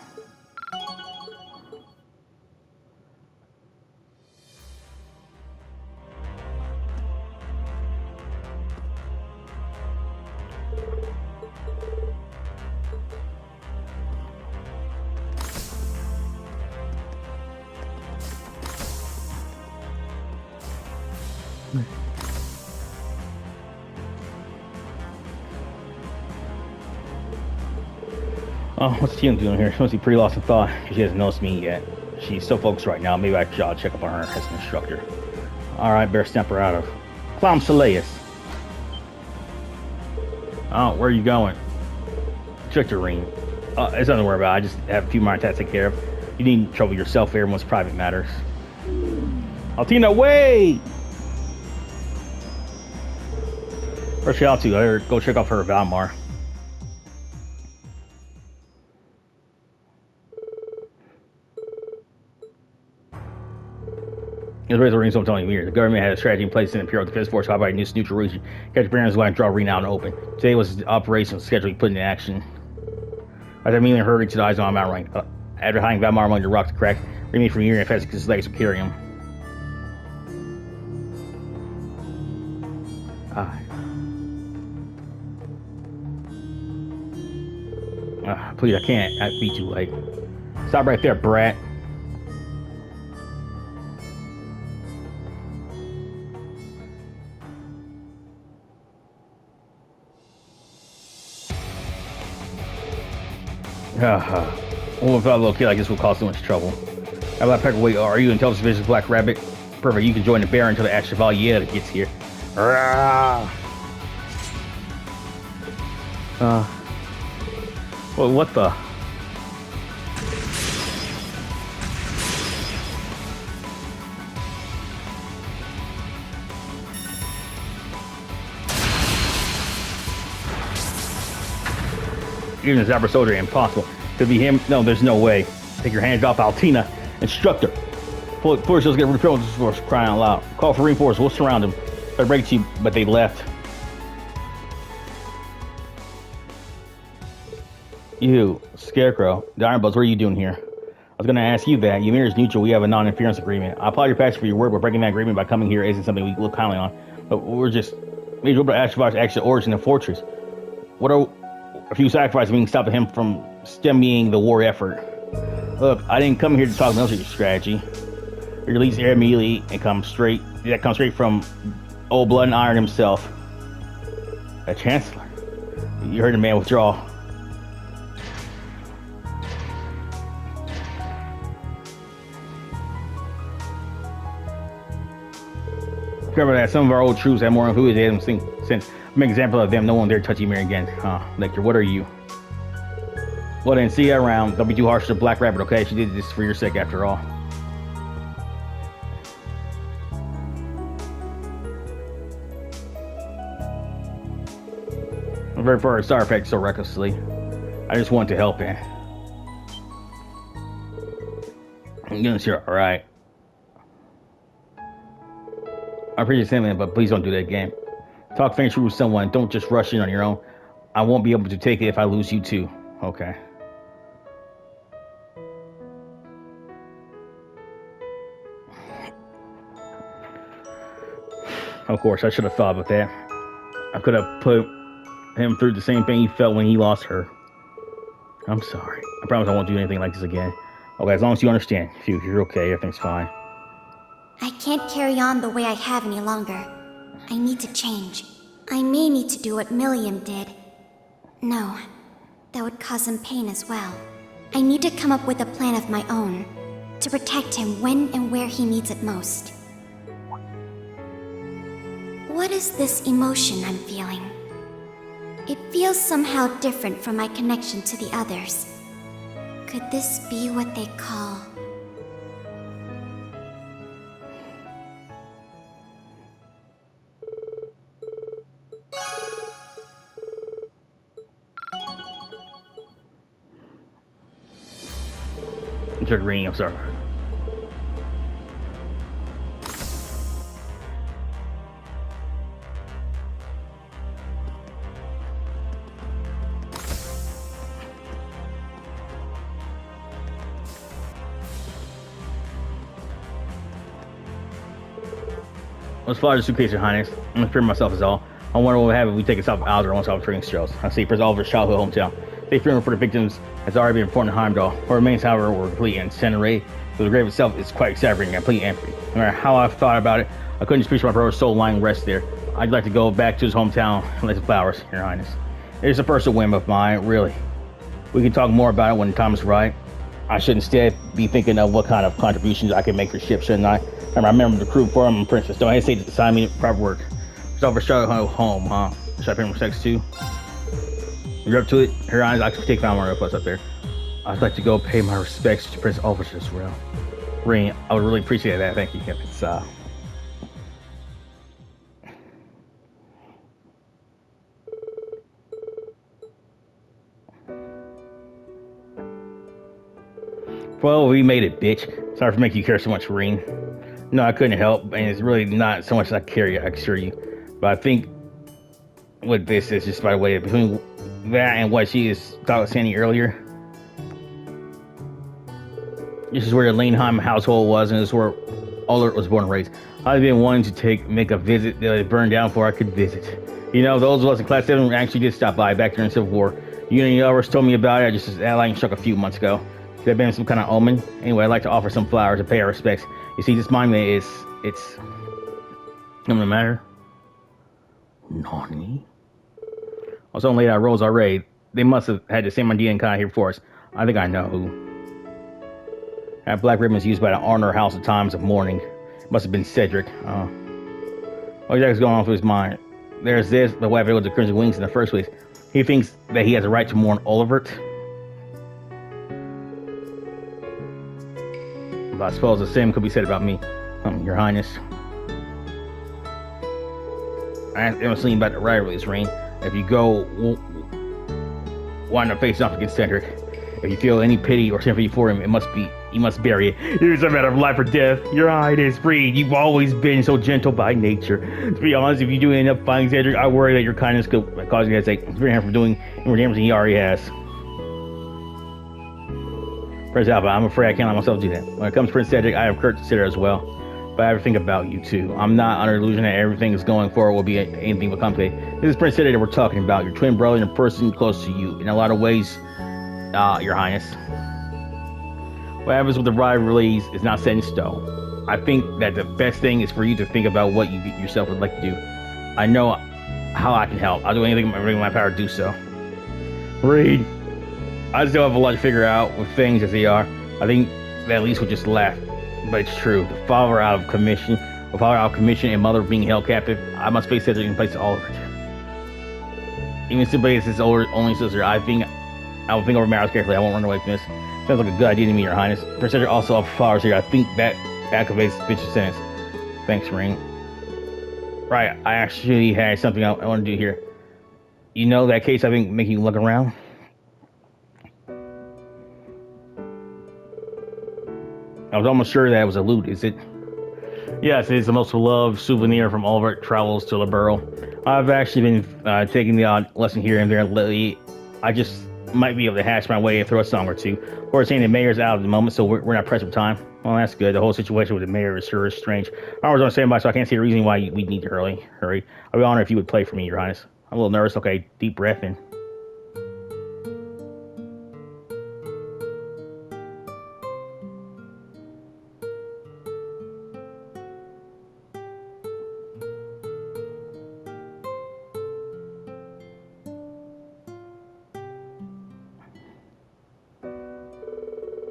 Oh, what's Tina doing here? She must be pretty lost in thought. She hasn't noticed me yet. She's so focused right now. Maybe I should check up on her as an instructor. Alright, better snap her out of. Clown Soleus. Oh, where are you going? Instructor Rean. It's nothing to worry about. I just have a few minor tasks to take care of. You needn't trouble yourself. Everyone's private matters. Altina, wait! Where's she out to? I better go check off her Valmar. Here's the reason I'm telling you here. The government had a strategy in place in the Imperial Defense Force by this neutral region. Catch Baron's going to draw Rean out and open. Today was the operation scheduled put into action. As I immediately hurried to the eyes on my mountain rank. After hiding Valmar among the rocks to crack, Rean from here and fast his legs would carry him. Please, I can't. I'd be too late. Stop right there, brat. Well, if a little kid like this will cause so much trouble. How about Peckerway? Are you intelligence vision, Black Rabbit? Perfect. You can join the bear until the Chevalier gets here. Well, what the? Even a Zabra soldier, impossible. Could be him? No, there's no way. Take your hands off Altina. Instructor. Force those get repelled for crying out loud. Call for reinforcements. We'll surround them. I break to you, but they left. You, Scarecrow. The Iron Buds, what are you doing here? I was going to ask you that. Ymir is neutral. We have a non-interference agreement. I applaud your passion for your work, but breaking that agreement by coming here isn't something we look kindly on. But we're just made to ask about actual origin of fortress. What are a few sacrifices being stopping him from stemming the war effort? Look, I didn't come here to talk military strategy. Release air immediately and come straight from Old Blood and Iron himself. A Chancellor. You heard the man withdraw. Remember that some of our old troops have more enthusiasm since make an example of them. No one dare touch Ymir again. Lecter, what are you? Well then, see you around. Don't be too harsh to Black Rabbit, okay? She did this for your sake after all. I'm very sorry if I acted so recklessly. I just wanted to help you. I'm gonna see her, alright. I appreciate saying that, but please don't do that again. Talk things through with someone. Don't just rush in on your own. I won't be able to take it if I lose you too. Okay. Of course, I should have thought about that. I could have put him through the same thing he felt when he lost her. I'm sorry. I promise I won't do anything like this again. Okay, as long as you understand. If you're okay, everything's fine. I can't carry on the way I have any longer. I need to change. I may need to do what Milliam did. No, that would cause him pain as well. I need to come up with a plan of my own, to protect him when and where he needs it most. What is this emotion I'm feeling? It feels somehow different from my connection to the others. Could this be what they call... Ringing, I'm sorry. Let's fly the suitcase, Your Highness. I'm gonna prepare myself is all. I wonder what would happen if we take us off Alder once our training shows. I see for Oliver's childhood hometown. Safe funeral for the victims has already been performed in Heimdall. What remains, however, were complete and incinerated. So the grave itself is quite exaggerating and completely empty. No matter how I've thought about it, I couldn't just picture my brother's soul lying rest there. I'd like to go back to his hometown and let his flowers, Your Highness. It's a personal whim of mine, really. We can talk more about it when the time is right. I should instead be thinking of what kind of contributions I can make for ship, shouldn't I? And I remember the crew forum and Princess. Don't hesitate to assign me proper work. It's over Charlotte home, huh? Should I pay more sex too? You're up to it? Her Highness, I can take Valmar up there. I'd like to go pay my respects to Prince Ulrich as well. Rean, I would really appreciate that. Thank you. It's, Well, we made it, bitch. Sorry for making you care so much, Rean. No, I couldn't help, and it's really not so much that I care, I assure you. But I think what this is just by the way, between that and what she is saying earlier, this is where the Laneheim household was, and this is where Ulrich was born and raised. I've been wanting to make a visit that had burned down before I could visit. You know, those of us in Class 7 actually did stop by back during the Civil War. You and the others told me about it. I just that lightning struck a few months ago. Could have been some kind of omen. Anyway, I'd like to offer some flowers to pay our respects. You see, this monument it's nothing the matter. Nani? I was on late at Rose already. They must have had the same idea and kind of here for us. I think I know who. That black ribbon is used by the Arnor House at times of mourning. It must have been Cedric. What exactly is going on through his mind? There's this, but why ever the Crimson Wings in the first place? He thinks that he has a right to mourn Olivert. But I suppose the same could be said about me, Your Highness. I haven't seen about the rivalries, Rean. If you go, wind up face off against Cedric. If you feel any pity or sympathy for him, you must bury it. It's a matter of life or death. Your Highness, Rean, you've always been so gentle by nature. To be honest, if you do end up finding Cedric, I worry that your kindness could cause you to say, it's very hard for doing more damage than he already has. Prince Alpha, I'm afraid I can't let myself do that. When it comes to Prince Cedric, I have Kurt to consider as well. But I have to think about you too. I'm not under illusion that everything is going forward will be anything but complicated. This is Prince Cedric that we're talking about, your twin brother and a person close to you. In a lot of ways, Your Highness. What happens with the rivalries is not set in stone. I think that the best thing is for you to think about what you yourself would like to do. I know how I can help. I'll do anything in my power to do so. Read. I still have a lot to figure out with things as they are. I think that at least we'll just laugh. But it's true. The father out of commission, and mother being held captive, I must face Cedric in place of Ulrich. Even simply as his only sister, I will think over matters carefully. I won't run away from this. Sounds like a good idea to me, Your Highness. Prince Cedric also offers flowers here. I think that activates bitch's sentence. Thanks, Rean. Right, I actually had something I want to do here. You know that case I think making you look around? I was almost sure that it was a loot, is it? Yes, it is the most beloved souvenir from all of our travels to Liberl. I've actually been taking the odd lesson here and there lately. I just might be able to hash my way and throw a song or two. We're saying the mayor's out at the moment, so we're not pressed for time. Well, that's good. The whole situation with the mayor is sure strange. I was on standby, so I can't see a reason why we need to hurry. I'd be honored if you would play for me, Your Highness. I'm a little nervous. Okay, deep breath in.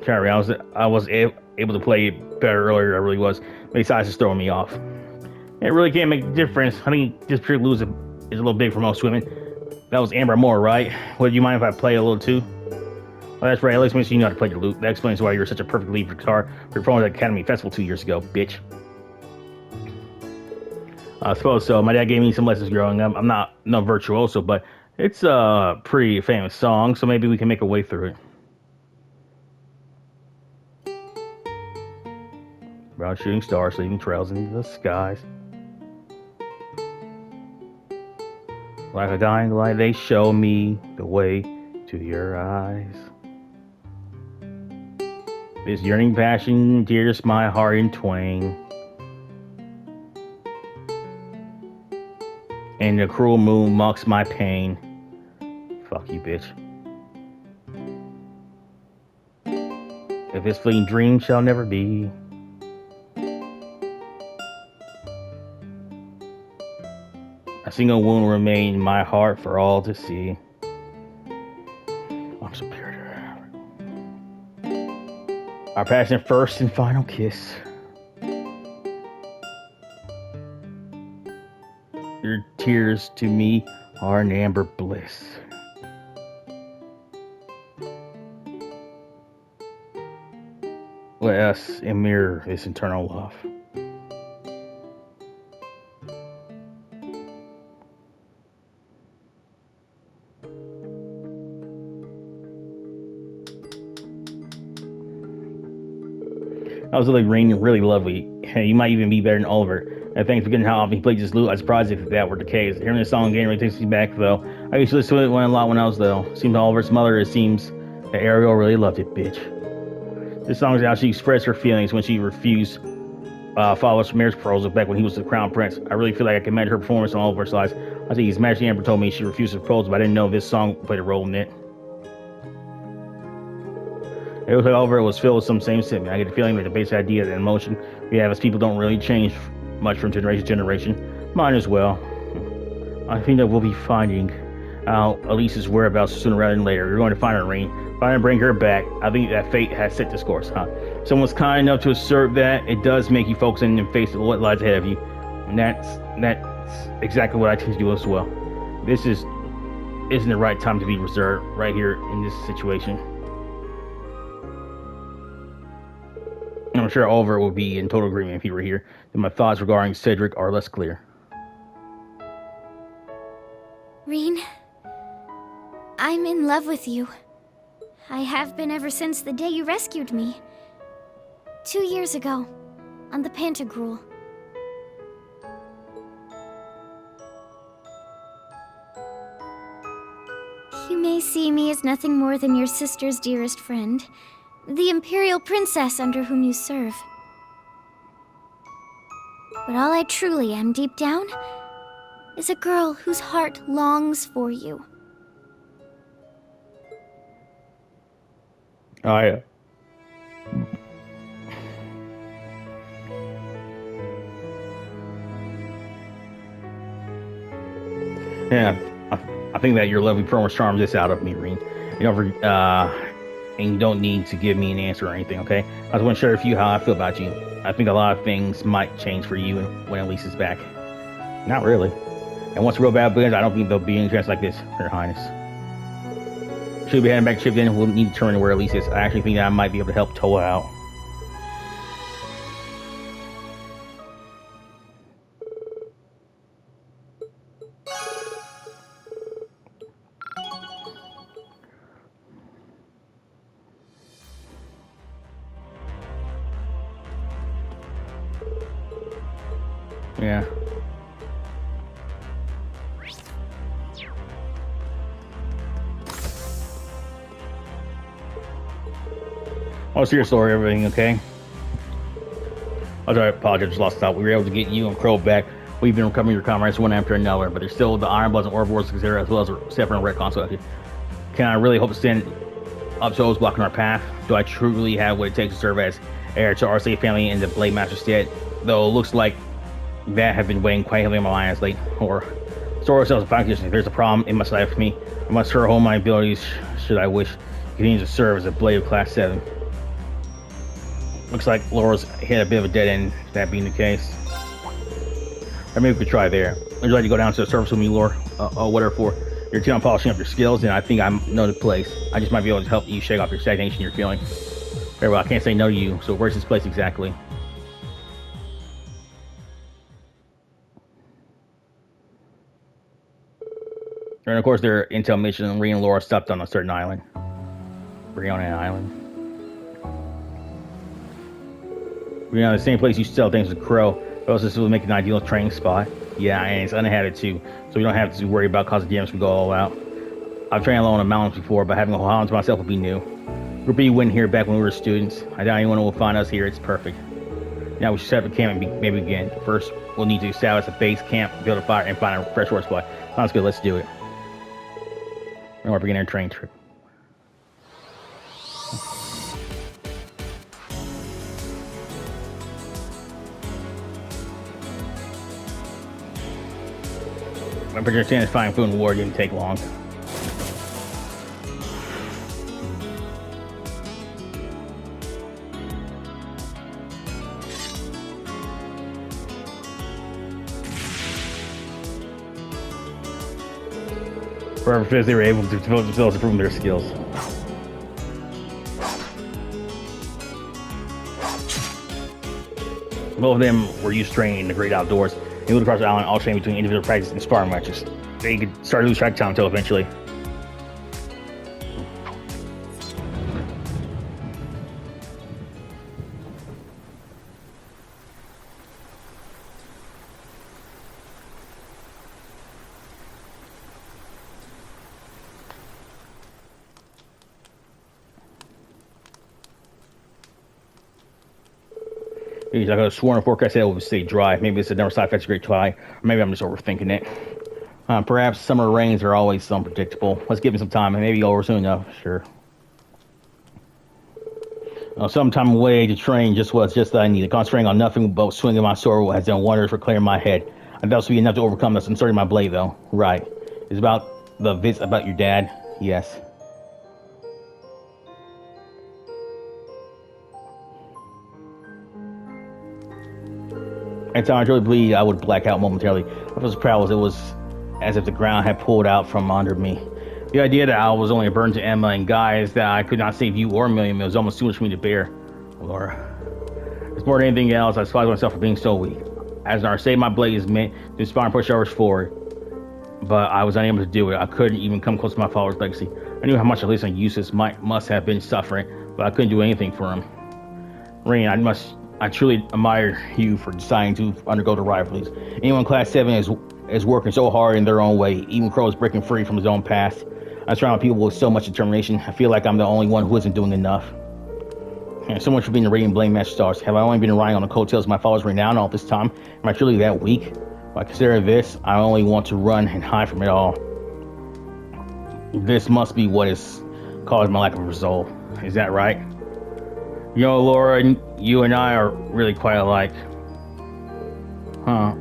Sorry, I was able to play better earlier. I really was. Besides, it's throwing me off. It really can't make a difference. I think this pure lose is a little big for most women. That was Amber Moore, right? Would you mind if I play a little too? Well, that's right. At least you know how to play your lute. That explains why you were such a perfect lead for guitar for performing at the Academy Festival 2 years ago, bitch. I suppose so. My dad gave me some lessons growing up. I'm not no virtuoso, but it's a pretty famous song, so maybe we can make a way through it. Broad shooting stars leaving trails into the skies. Like a dying light, they show me the way to your eyes. This yearning passion tears my heart in twain. And the cruel moon mocks my pain. Fuck you, bitch. If this fleeting dream shall never be. single wound remained in my heart for all to see. I'm superior. Our passionate first and final kiss. Your tears to me are an amber bliss. Let us mirror this eternal love. That was really Rean, really lovely. You might even be better than Oliver. And thanks for getting how often he played this lute. I'm surprised if that were the case. Hearing this song again really takes me back, though. I used to listen to it a lot when I was little. Seems Oliver's mother, it seems that Ariel really loved it, bitch. This song is how she expressed her feelings when she refused Father's marriage proposal back when he was the crown prince. I really feel like I can imagine her performance on Oliver's lives. I think His Majesty Emperor told me she refused the proposal, but I didn't know this song played a role in it. It was like Oliver was filled with some same sentiment. I get the feeling that the basic idea and emotion we have as people don't really change much from generation to generation. Mine as well. I think that we'll be finding out Elise's whereabouts sooner rather than later. We're going to find her, Rean. Find and bring her back. I think that fate has set this course, huh? Someone's kind enough to assert that. It does make you focus on and face what lies ahead of you. And that's exactly what I tend to do as well. This isn't the right time to be reserved right here in this situation. I'm sure Oliver would be in total agreement if he were here, that my thoughts regarding Cedric are less clear. Rean, I'm in love with you. I have been ever since the day you rescued me. 2 years ago, on the Pantagruel. You may see me as nothing more than your sister's dearest friend, the Imperial Princess under whom you serve. But all I truly am deep down is a girl whose heart longs for you. Oh, yeah. Yeah, I think that your lovely promise charms this out of me, Rean. And you don't need to give me an answer or anything, okay? I just want to share with you how I feel about you. I think a lot of things might change for you when Elise is back. Not really. And once real bad begins, I don't think there'll be any chance like this, Your Highness. Should we be heading back to ship then? We'll need to determine where Elise is. I actually think that I might be able to help tow her out. Yeah. Oh, so your story, everything okay? I apologize, just lost out. We were able to get you and Crow back. We've been recovering your comrades one after another, but there's still the Iron Bloods and Orvors to consider, as well as a separate retcon. So can I really hope to stand up to those blocking our path? Do I truly have what it takes to serve as heir to our safe family in the Blade Master's stead? Though it looks like that have been weighing quite heavily on my mind as late. Or store ourselves in fine condition. If there's a problem, it must lie for me. I must sure hold my abilities should I wish to continue to serve as a Blade of Class 7. Looks like Laura's hit a bit of a dead end, that being the case. Or maybe we could try there. Would you like to go down to the surface with me, Laura? Whatever for. You're keen on polishing up your skills, and I think I know the place. I just might be able to help you shake off your stagnation you're feeling. Very well, I can't say no to you, so where's this place exactly? And of course, their intel mission, and Rean and Laura stopped on a certain island. Brianna Island. We're on the same place you sell things with Crow. But also, this will make an ideal training spot. Yeah, and it's uninhabited too, so we don't have to worry about causing damage if we go all out. I've trained alone on mountains before, but having a whole island to myself would be new. Group B went here back when we were students. I doubt anyone will find us here. It's perfect. Now we should set up a camp and maybe begin. First, we'll need to establish a base camp, build a fire, and find a fresh water supply. Sounds good. Let's do it. And we're beginning our training trip. I'm pretty sure satisfying food and war didn't take long. Forever because they were able to devote themselves to improving their skills. Both of them were used to training in the great outdoors. They moved across the island, all training between individual practice and sparring matches. They could start to lose track of time until eventually. I could have sworn a forecast said it would stay dry. Maybe it's a number side effects great try, or maybe I'm just overthinking it. Perhaps summer rains are always so unpredictable. Let's give it some time, and maybe over soon enough. Sure. Some time away to train just what I needed. Concentrating on nothing but swinging my sword has done wonders for clearing my head. I thought this would be enough to overcome this. Inserting my blade, though. Right. It's about the vids about your dad. Yes. Every time I truly believed I would black out momentarily. I was proud it was as if the ground had pulled out from under me. The idea that I was only a burden to Emma and guys that I could not save you or Million was almost too much for me to bear. Laura. It's more than anything else, I despise myself for being so weak. As I say, my blade is meant to inspire and push others forward. But I was unable to do it. I couldn't even come close to my father's legacy. I knew how much at least Eustace must have been suffering, but I couldn't do anything for him. Rean, I truly admire you for deciding to undergo the rivalries. Anyone Class 7 is working so hard in their own way. Even Crow is breaking free from his own past. I'm surrounded by people with so much determination. I feel like I'm the only one who isn't doing enough. And so much for being the Radiant Blade Master Stars. Have I only been riding on the coattails of my father's renown all this time? Am I truly that weak? If I consider this, I only want to run and hide from it all. This must be what is caused my lack of resolve. Is that right? You know, Laura, you and I are really quite alike. Huh.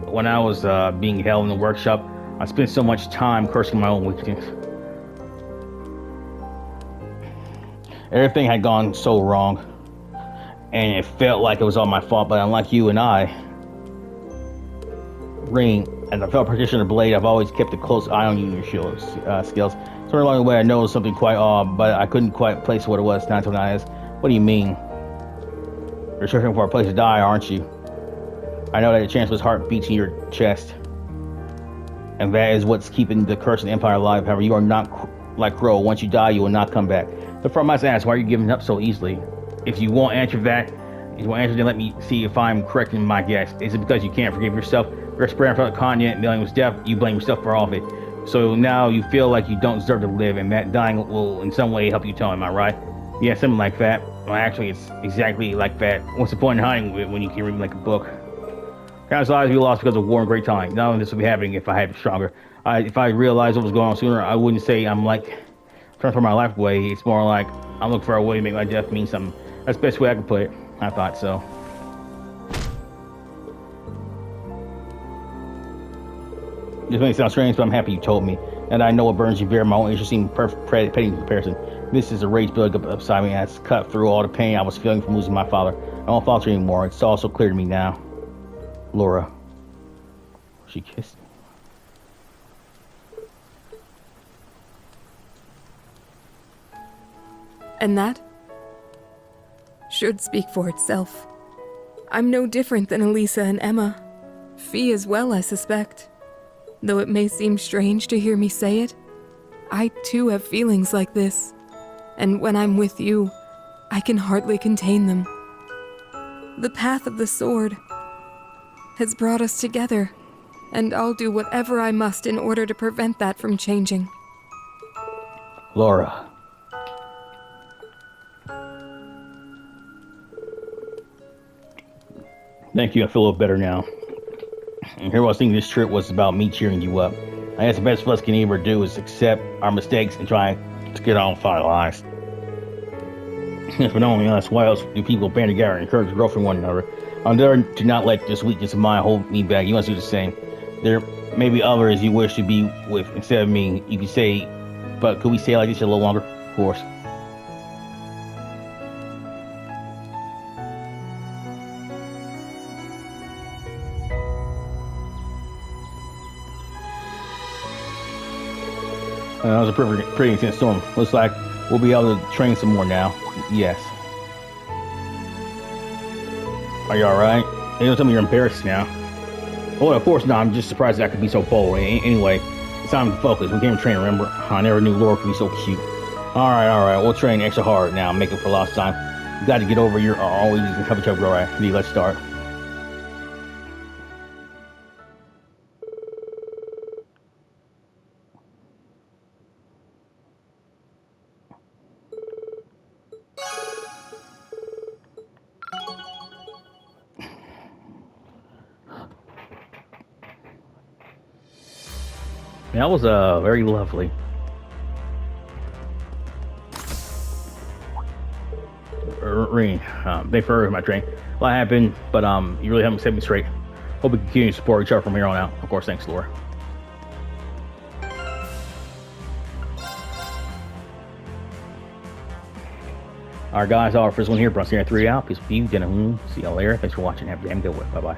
When I was being held in the workshop, I spent so much time cursing my own weakness. Everything had gone so wrong, and it felt like it was all my fault, but unlike you and I, Rean, as a fellow practitioner of the blade, I've always kept a close eye on you and your skills. Somewhere along the way, I noticed something quite odd, but I couldn't quite place what it was. Not until I asked, what do you mean? You're searching for a place to die, aren't you? I know that the Chancellor's heart beats in your chest, and that is what's keeping the curse of the Empire alive. However, you are not like Crow. Once you die, you will not come back. The firm must ask, why are you giving up so easily? If you won't answer that, then let me see if I'm correct in my guess. Is it because you can't forgive yourself? You're spreading from the continent, Million was death, you blame yourself for all of it. So now you feel like you don't deserve to live, and that dying will in some way help you tell, am I right? Yeah, something like that. Well, actually, it's exactly like that. What's the point in hiding it when you can read like a book? Countless lives we lost because of war and great time. None of this would be happening if I had it stronger. If I realized what was going on sooner, I wouldn't say I'm like trying to throw my life away. It's more like I'm looking for a way to make my death mean something. That's the best way I could put it. I thought so. This may sound strange, but I'm happy you told me. And I know what burns you bear. My own interest seemed petty in comparison. This is a rage building up beside me as cut through all the pain I was feeling from losing my father. I don't falter anymore. It's all so clear to me now. Laura. She kissed me. And that should speak for itself. I'm no different than Elisa and Emma. Fee as well, I suspect. Though it may seem strange to hear me say it, I too have feelings like this. And when I'm with you, I can hardly contain them. The path of the sword has brought us together, and I'll do whatever I must in order to prevent that from changing. Laura. Thank you, I feel a little better now. And here I was thinking this trip was about me cheering you up. I guess the best of us can ever do is accept our mistakes and try to get on fire lives. Yes, but not only us, why else do people band together and encourage growth from one another? I'm there to not let this weakness of mine hold me back. You must do the same. There may be others you wish to be with instead of me. You could say, but could we stay like this a little longer? Of course. That was a pretty intense storm. Looks like we'll be able to train some more now. Yes. Are you alright? You don't tell me you're embarrassed now. Well, of course not. I'm just surprised that I could be so bold. Anyway, it's time to focus. We came to train, remember? I never knew Laura could be so cute. Alright. We'll train extra hard now. Make it for lost time. You got to get over your always and help each other. Alright, let's start. That was very lovely. Rean, thanks for my train. A lot happened, but you really haven't set me straight. Hope we can continue to support each other from here on out. Of course, thanks, Laura. Alright guys, our first one here, Bronze 3 out. Peace be, see y'all later. Thanks for watching. Have a damn good one. Bye bye.